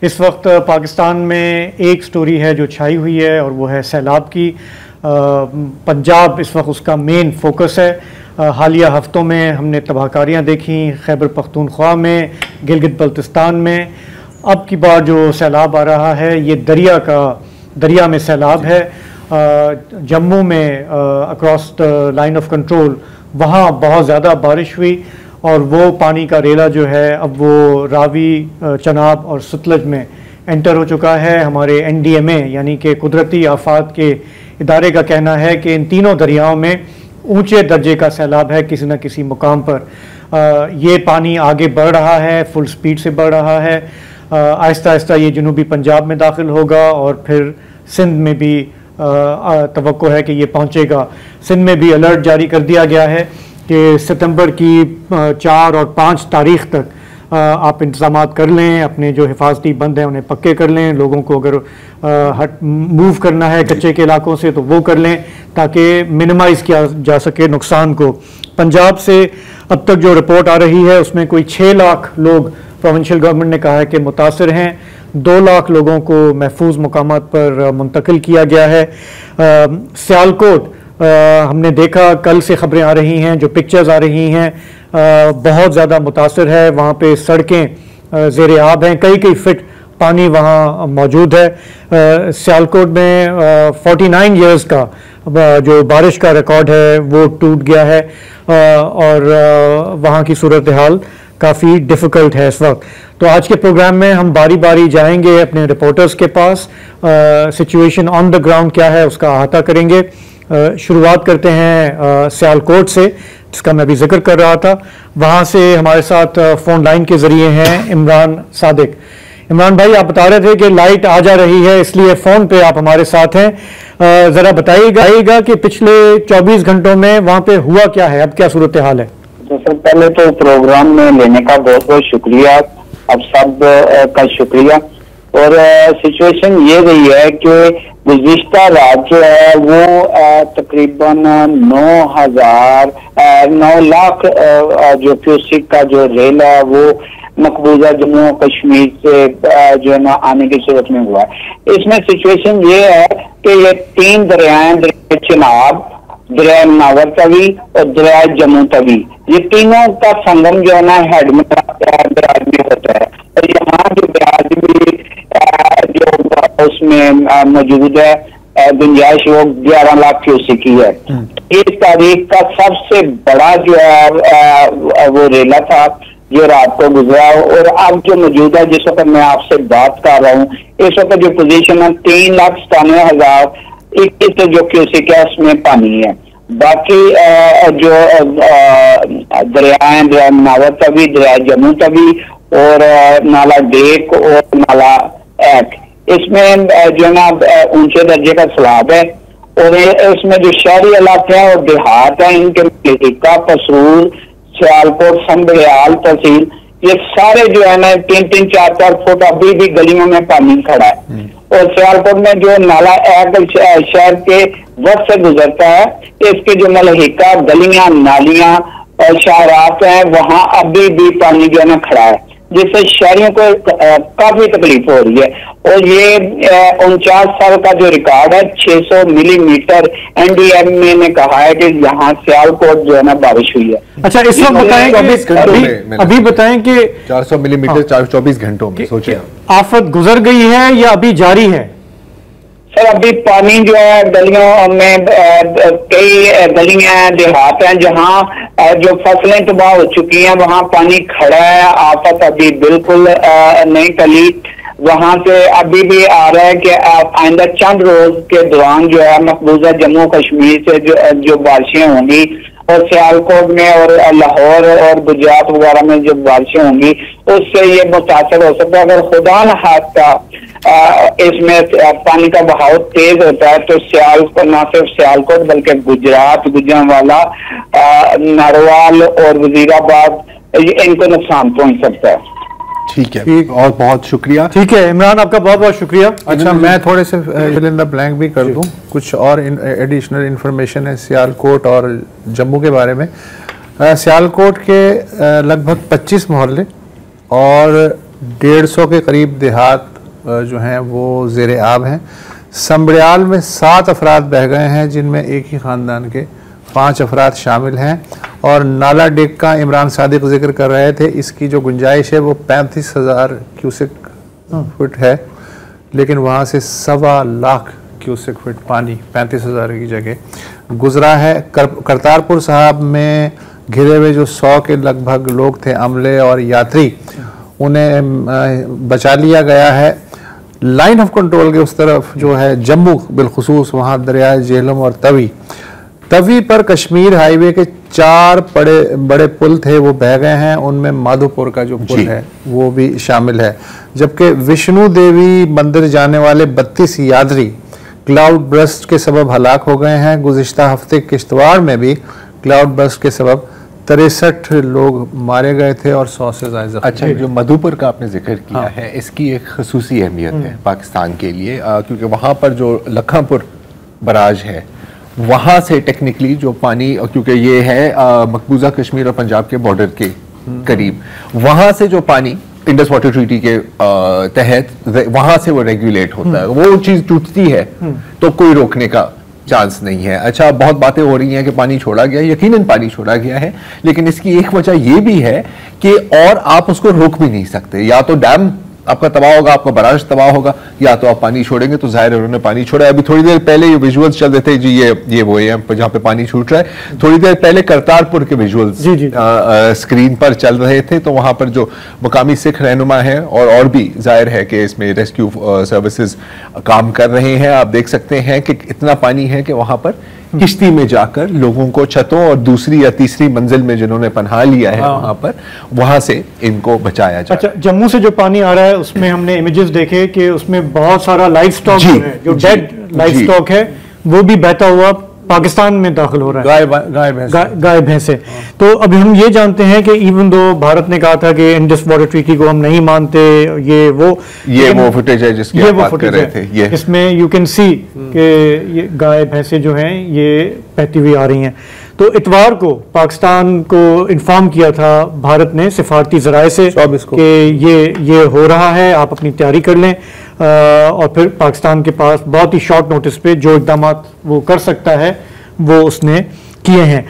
इस वक्त पाकिस्तान में एक स्टोरी है जो छाई हुई है और वो है सैलाब की। पंजाब इस वक्त उसका मेन फोकस है। हालिया हफ्तों में हमने तबाहकारियाँ देखी खैबर पख्तूनख्वा में, गिलगित बल्तिस्तान में। अब की बार जो सैलाब आ रहा है ये दरिया में सैलाब है। जम्मू में across the line of control वहाँ बहुत ज़्यादा बारिश हुई और वो पानी का रेला जो है अब वो रावी, चनाब और सतलज में एंटर हो चुका है। हमारे NDMA यानी कि कुदरती आफात के इदारे का कहना है कि इन तीनों दरियाओं में ऊंचे दर्जे का सैलाब है किसी न किसी मुकाम पर। ये पानी आगे बढ़ रहा है, फुल स्पीड से बढ़ रहा है। आहिस्ता आहिस्ता ये जनूबी पंजाब में दाखिल होगा और फिर सिंध में भी तवक्को है कि ये पहुंचेगा। सिंध में भी अलर्ट जारी कर दिया गया है कि सितंबर की 4 और 5 तारीख तक आप इंतज़ाम कर लें, अपने जो हिफाजती बंद हैं उन्हें पक्के कर लें। लोगों को अगर मूव करना है कच्चे के इलाकों से तो वो कर लें ताकि मिनिमाइज़ किया जा सके नुकसान को। पंजाब से अब तक जो रिपोर्ट आ रही है उसमें कोई 6 लाख लोग प्रोविंशियल गवर्नमेंट ने कहा है कि मुतासर हैं। 2 लाख लोगों को महफूज मकामात पर मुंतकिल किया गया है। सियालकोट हमने देखा, कल से खबरें आ रही हैं, जो पिक्चर्स आ रही हैं, बहुत ज़्यादा मुतासर है। वहाँ पे सड़कें ज़ेर आब हैं, कई फिट पानी वहाँ मौजूद है। सियालकोट में 49 इयर्स का जो बारिश का रिकॉर्ड है वो टूट गया है और वहाँ की सूरत हाल काफ़ी डिफ़िकल्ट है इस वक्त। तो आज के प्रोग्राम में हम बारी बारी जाएंगे अपने रिपोर्टर्स के पास, सिचुएशन ऑन द ग्राउंड क्या है उसका अहाता करेंगे। शुरुआत करते हैं सियालकोट से, जिसका मैं अभी जिक्र कर रहा था। वहाँ से हमारे साथ फ़ोन लाइन के ज़रिए हैं इमरान सादिक। इमरान भाई, आप बता रहे थे कि लाइट आ जा रही है इसलिए फ़ोन पे आप हमारे साथ हैं। ज़रा बताइएगा कि पिछले 24 घंटों में वहाँ पे हुआ क्या है, अब क्या सूरत हाल है? सबसे पहले तो प्रोग्राम में लेने का बहुत बहुत शुक्रिया, अब सब का शुक्रिया। और सिचुएशन ये रही है कि गुज़िश्ता रात जो है वो तकरीबन 9 लाख जो क्यूसिक का जो रेल है वो मकबूजा जम्मू कश्मीर से जो है ना आने की सूरत में हुआ है। इसमें सिचुएशन ये है कि ये 3 दरियाएं, दरिया चिनाब, दरिया नावर तवी और दरिया जम्मू तवी, ये तीनों का संगम जो है ना हेड में बराज में होता है। और यहाँ जो बराज भी जो उसमें मौजूद है गुंजाइश वो 11 लाख क्यूसिक की है। इस तारीख का सबसे बड़ा जो है वो रेला था जो रात को गुजरा। और अब जो मौजूदा जिस वक्त मैं आपसे बात कर रहा हूँ इस वक्त जो पोजीशन है 3,97,021 जो क्यूसिक है उसमें पानी है। बाकी जो दरियाएं, दरिया नावर तवी, दरिया जम्मू तवी और नाला डेक और नाला एक, इसमें जो है ना ऊंचे दर्जे का सैलाब है। और इसमें जो शहरी इलाके हैं और देहात हैं, इनके मलिका, पसरूर, सियालकोट, संबरियाल तहसील, ये सारे जो है ना 3-3, 4-4 फुट अभी भी गलियों में पानी खड़ा है। और सियालकोट में जो नाला एक शहर के वक्त से गुजरता है, इसके जो मलहिका गलियां, नालियां और शाहरात हैं वहां अभी भी पानी जो है ना खड़ा है, जिससे शहरियों को काफी तकलीफ हो रही है। और ये 49 साल का जो रिकॉर्ड है 600 मिलीमीटर NDMA ने कहा है कि यहाँ सियालकोट जो है ना बारिश हुई है। अच्छा, इस वक्त बताएं 24 घंटों में अभी बताएं कि 400 मिलीमीटर 24 घंटों में, सोचिए आफत गुजर गई है या अभी जारी है? सर अभी पानी जो है गलियों में कई गलियां देहात हैं जहाँ जो फसलें तबाह हो चुकी हैं वहाँ पानी खड़ा है। आफत अभी बिल्कुल नहीं टली, वहां से अभी भी आ रहा है कि आइंदा चंद रोज के दौरान जो है मकबूजा जम्मू कश्मीर से जो बारिशें होंगी और सियालकोट में और लाहौर और गुजरात वगैरह में जो बारिशें होंगी उससे ये मुतासर हो सकता है। अगर खुदा न खास्ता इसमें पानी का बहाव तेज होता है तो सियालकोट, न सिर्फ सियालकोट बल्कि गुजरात, गुजरांवाला, नारवाल और वजीराबाद, इनको नुकसान पहुंच सकता है। ठीक है, और बहुत शुक्रिया। ठीक है इमरान, आपका बहुत बहुत शुक्रिया। अच्छा, मैं थोड़े से फिल इन द ब्लैंक भी कर दूं, कुछ और एडिशनल इन्फॉर्मेशन है सियालकोट और जम्मू के बारे में। सियालकोट के लगभग 25 मोहल्ले और 150 के करीब देहात जो हैं वो ज़ेर आब हैं। संबड़ियाल में 7 अफराद बह गए हैं, जिनमें एक ही ख़ानदान के 5 अफराद शामिल हैं। और नाला डेक का इमरान सादिक जिक्र कर रहे थे, इसकी जो गुंजाइश है वो 35,000 क्यूसेक फुट है, लेकिन वहाँ से 1.25 लाख क्यूसेक फुट पानी 35,000 की जगह गुजरा है। करतारपुर साहब में घिरे हुए जो 100 के लगभग लोग थे, अमले और यात्री, उन्हें बचा लिया गया है। लाइन ऑफ कंट्रोल के उस तरफ जो है जम्मू बिलखुसूस, वहाँ दरियाए झेलम और तवी पर कश्मीर हाईवे के 4 बड़े पुल थे, वो बह गए हैं। उनमें माधोपुर का जो पुल है वो भी शामिल है। जबकि विष्णु देवी मंदिर जाने वाले 32 यात्री क्लाउड बर्स्ट के सबब हलाक हो गए हैं। गुज़िश्ता हफ्ते किश्तवाड़ में भी क्लाउड बर्स्ट के सबब 63 लोग मारे गए थे और 100 से ज़्यादा। अच्छा, जो मधुपुर का आपने जिक्र किया है, इसकी एक खसूसी अहमियत है पाकिस्तान के लिए, क्योंकि वहाँ पर जो लखनपुर बराज है, वहाँ से टेक्निकली जो पानी, क्योंकि ये है मकबूजा कश्मीर और पंजाब के बॉर्डर के करीब, वहाँ से जो पानी इंडस वाटर ट्रीटी के तहत वहाँ से वो रेगुलेट होता है। वो चीज़ टूटती है तो कोई रोकने का चांस नहीं है। अच्छा, बहुत बातें हो रही हैं कि पानी छोड़ा गया, यकीनन पानी छोड़ा गया है, लेकिन इसकी एक वजह यह भी है कि और आप उसको रोक भी नहीं सकते। या तो डैम आपका तबाह होगा, आपका बराज तबाह होगा, या तो आप पानी छोड़ेंगे। तो जाहिर है उन्होंने पानी छोड़ा है। अभी थोड़ी देर पहले ये विजुअल्स चल रहे थे जी, ये वो है जहाँ पे पानी छूट रहा है। थोड़ी देर पहले करतारपुर के विजुअल्स स्क्रीन पर चल रहे थे, तो वहां पर जो मुकामी सिख रहनुमा है और भी जाहिर है कि इसमें रेस्क्यू सर्विसेज काम कर रहे हैं। आप देख सकते हैं कि इतना पानी है कि वहां पर किश्ती में जाकर लोगों को छतों और दूसरी या तीसरी मंजिल में जिन्होंने पनाह लिया है वहां पर, वहां से इनको बचाया जाए। अच्छा, जम्मू से जो पानी आ रहा है उसमें हमने इमेजेस देखे कि उसमें बहुत सारा लाइव स्टॉक है, जो डेड लाइव स्टॉक है वो भी बहता हुआ पाकिस्तान में दाखिल हो रहा है, गाय भैंसे। तो अभी हम ये जानते हैं कि इवन दो भारत ने कहा था कि इंडस वाटर ट्रीटी को हम नहीं मानते, ये वो फुटेज है जिसकी आप बात कर रहे थे। इसमें यू कैन सी कि ये गाय भैंसे जो हैं ये बहती हुई आ रही हैं। तो इतवार को पाकिस्तान को इन्फॉर्म किया था भारत ने सिफारती ज़राए से कि ये हो रहा है, आप अपनी तैयारी कर लें। और फिर पाकिस्तान के पास बहुत ही शॉर्ट नोटिस पे जो इक़दाम वो कर सकता है वो उसने किए हैं।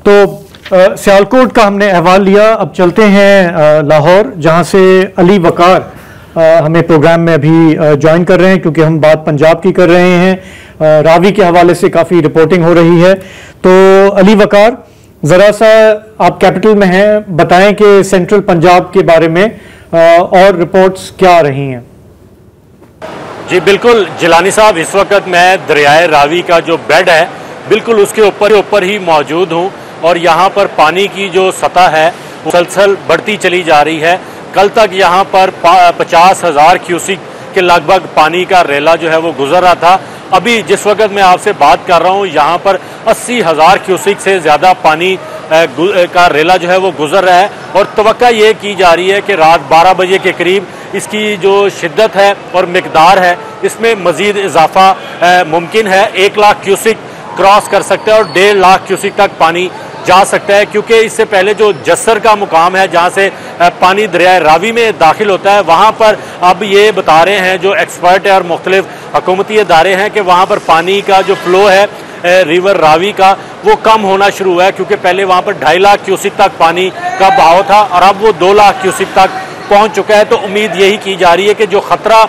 तो सियालकोट का हमने अहवाल लिया। अब चलते हैं लाहौर, जहाँ से अली वकार हमें प्रोग्राम में अभी ज्वाइन कर रहे हैं, क्योंकि हम बात पंजाब की कर रहे हैं। रावी के हवाले से काफ़ी रिपोर्टिंग हो रही है। तो अली वकार, ज़रा सा आप कैपिटल में हैं, बताएं कि सेंट्रल पंजाब के बारे में और रिपोर्ट्स क्या आ रही हैं। जी बिल्कुल जिलानी साहब, इस वक्त मैं दरियाए रावी का जो बेड है बिल्कुल उसके ऊपर ही मौजूद हूँ, और यहाँ पर पानी की जो सतह है मुसलसल बढ़ती चली जा रही है। कल तक यहाँ पर 50,000 क्यूसिक के लगभग पानी का रेला जो है वो गुजर रहा था। अभी जिस वक्त मैं आपसे बात कर रहा हूँ यहाँ पर 80,000 क्यूसिक से ज़्यादा पानी का रेला जो है वो गुजर रहा है, और तवक्का ये की जा रही है कि रात 12 बजे के करीब इसकी जो शिद्दत है और मिकदार है इसमें मज़ीद इजाफा मुमकिन है। 1 लाख क्यूसिक क्रॉस कर सकता है और 1.5 लाख क्यूसिक तक पानी जा सकता है, क्योंकि इससे पहले जो जस्सर का मुकाम है जहाँ से पानी दरिया रावी में दाखिल होता है, वहाँ पर अब ये बता रहे हैं जो एक्सपर्ट है और मुख्तलिफ हुकूमती इदारे हैं कि वहाँ पर पानी का जो फ्लो है रिवर रावी का वो कम होना शुरू हुआ है, क्योंकि पहले वहाँ पर 2.5 लाख क्यूसिक तक पानी का बहाव था और अब वो 2 लाख क्यूसिक तक पहुँच चुका है। तो उम्मीद यही की जा रही है कि जो ख़तरा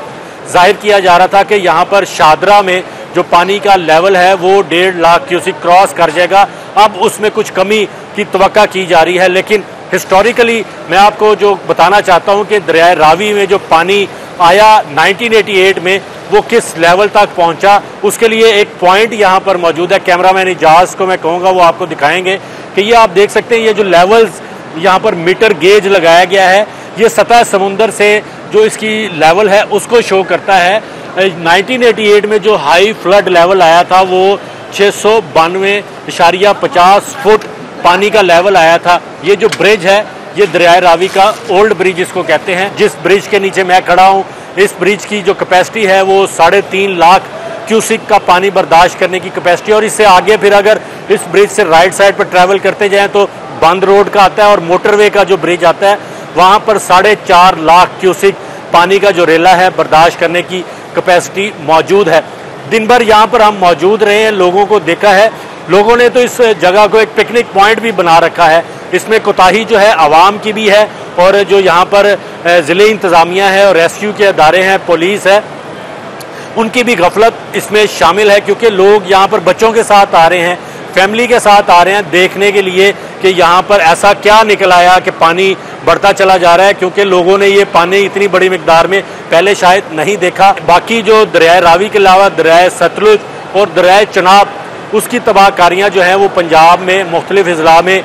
जाहिर किया जा रहा था कि यहाँ पर शादरा में जो पानी का लेवल है वो 1.5 लाख क्यूसिक क्रॉस कर जाएगा, अब उसमें कुछ कमी की तवक्का की जा रही है। लेकिन हिस्टोरिकली मैं आपको जो बताना चाहता हूँ कि दरिया रावी में जो पानी आया 1988 में वो किस लेवल तक पहुँचा, उसके लिए एक पॉइंट यहाँ पर मौजूद है। कैमरामैन इजाज को मैं कहूँगा वो आपको दिखाएंगे कि ये आप देख सकते हैं, ये जो लेवल्स यहाँ पर मीटर गेज लगाया गया है ये सतह समुंदर से जो इसकी लेवल है उसको शो करता है। 1988 में जो हाई फ्लड लेवल आया था वो 692.50 फुट पानी का लेवल आया था। ये जो ब्रिज है ये दरिया रावी का ओल्ड ब्रिज इसको कहते हैं, जिस ब्रिज के नीचे मैं खड़ा हूँ इस ब्रिज की जो कैपेसिटी है वो 3.5 लाख क्यूसिक का पानी बर्दाश्त करने की कैपेसिटी। और इससे आगे फिर अगर इस ब्रिज से राइट साइड पर ट्रैवल करते जाएं तो बंद रोड का आता है और मोटरवे का जो ब्रिज आता है वहाँ पर 4.5 लाख क्यूसिक पानी का जो रेला है बर्दाश्त करने की कैपेसिटी मौजूद है। दिन भर यहाँ पर हम मौजूद रहे हैं, लोगों को देखा है, लोगों ने तो इस जगह को एक पिकनिक पॉइंट भी बना रखा है। इसमें कोताही जो है आवाम की भी है और जो यहाँ पर ज़िले इंतज़ामिया है और रेस्क्यू के अदारे हैं, पुलिस है, उनकी भी गफलत इसमें शामिल है, क्योंकि लोग यहाँ पर बच्चों के साथ आ रहे हैं, फैमिली के साथ आ रहे हैं देखने के लिए कि यहाँ पर ऐसा क्या निकल आया कि पानी बढ़ता चला जा रहा है, क्योंकि लोगों ने ये पानी इतनी बड़ी मिकदार में पहले शायद नहीं देखा। बाकी जो दरियाए रावी के अलावा दरियाए सतलुज और दरियाए चनाब, उसकी तबाहकारियाँ जो हैं वो पंजाब में मुख्तलिफ अजला में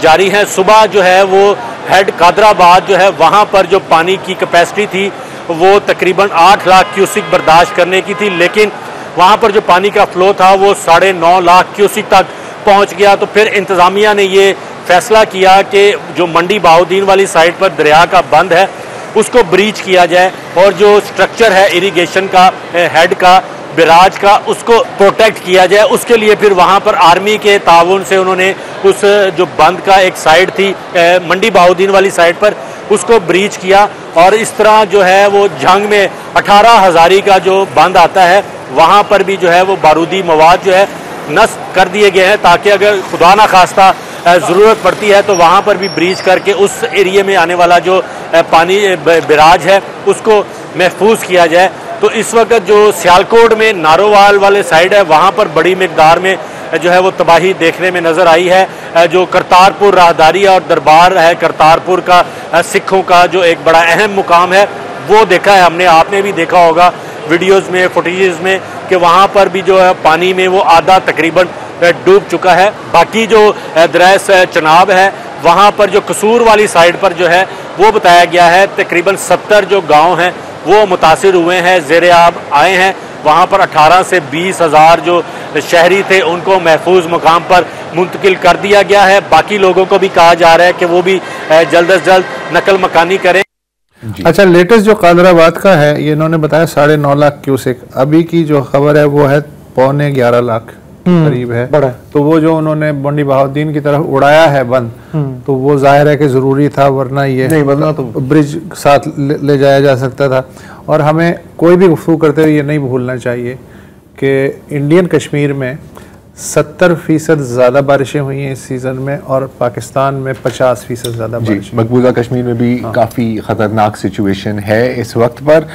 जारी हैं। सुबह जो है वो हेड कादराबाद जो है वहाँ पर जो पानी की कैपेसिटी थी वो तकरीबन 8 लाख क्यूसिक बर्दाश्त करने की थी, लेकिन वहाँ पर जो पानी का फ्लो था वो 9.5 लाख क्यूसिक तक पहुँच गया। तो फिर इंतज़ामिया ने ये फैसला किया कि जो मंडी बहाउद्दीन वाली साइड पर दरिया का बंद है उसको ब्रीच किया जाए और जो स्ट्रक्चर है इरिगेशन का, हेड का, बिराज का, उसको प्रोटेक्ट किया जाए। उसके लिए फिर वहाँ पर आर्मी के ताउन से उन्होंने उस जो बंद का एक साइड थी मंडी बहाउद्दीन वाली साइड पर, उसको ब्रीच किया और इस तरह जो है वो जंग में 18 हज़ारी का जो बंद आता है वहाँ पर भी जो है वो बारूदी मवाद जो है नष्ट कर दिए गए हैं, ताकि अगर खुदा ना खास्ता ज़रूरत पड़ती है तो वहाँ पर भी ब्रीच करके उस एरिए में आने वाला जो पानी बिराज है उसको महफूज किया जाए। तो इस वक्त जो सियालकोट में नारोवाल वाले साइड है वहाँ पर बड़ी मिकदार में जो है वो तबाही देखने में नज़र आई है। जो करतारपुर राहदारी है और दरबार है करतारपुर का सिखों का जो एक बड़ा अहम मुकाम है वो देखा है हमने, आपने भी देखा होगा वीडियोज़ में, फुटेजेस में, कि वहाँ पर भी जो है पानी में वो आधा तकरीबन डूब चुका है। बाकी जो दरिया चनाब है वहाँ पर जो कसूर वाली साइड पर जो है वो बताया गया है तकरीबन 70 जो गांव हैं वो मुतासिर हुए हैं, ज़ेरे आब आए हैं। वहाँ पर 18 से 20 हज़ार जो शहरी थे उनको महफूज मुकाम पर मुंतकिल कर दिया गया है। बाकी लोगों को भी कहा जा रहा है कि वो भी जल्द अज जल्द नकल मकानी करें। अच्छा, लेटेस्ट जो कादराबाद का है ये इन्होंने बताया 9.5 लाख क्यूसेक, अभी की जो खबर है वो है 11.25 लाख करीब है। बड़ा है। तो वो जो उन्होंने मंडी बहाउद्दीन की तरफ उड़ाया है बंद, तो वो जाहिर है कि जरूरी था, वरना ये नहीं बनना तो ब्रिज साथ ले जाया जा सकता था। और हमें कोई भी गुफ्तगू करते हुए ये नहीं भूलना चाहिए कि इंडियन कश्मीर में 70% ज़्यादा बारिशें हुई हैं इस सीज़न में और पाकिस्तान में 50% ज़्यादा बारिश। मकबूजा कश्मीर में भी काफ़ी ख़तरनाक सिचुएशन है इस वक्त पर।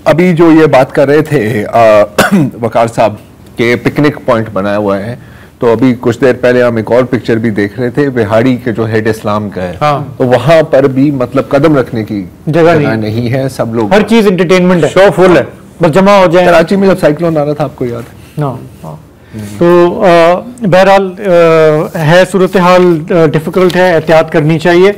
अभी जो ये बात कर रहे थे वकार साहब के पिकनिक पॉइंट बनाया हुआ है, तो अभी कुछ देर पहले हम एक और पिक्चर भी देख रहे थे बिहाड़ी के जो हेड इस्लाम का है। हाँ। तो वहाँ पर भी मतलब कदम रखने की जगह नहीं है, सब लोग हर चीज़ एंटरटेनमेंट है, शो फुल है, बस जमा हो जाए। कराची में जब साइक्लोन आ रहा था आपको याद है? तो बहरहाल है सूरत हाल डिफ़िकल्ट है, एहतियात करनी चाहिए।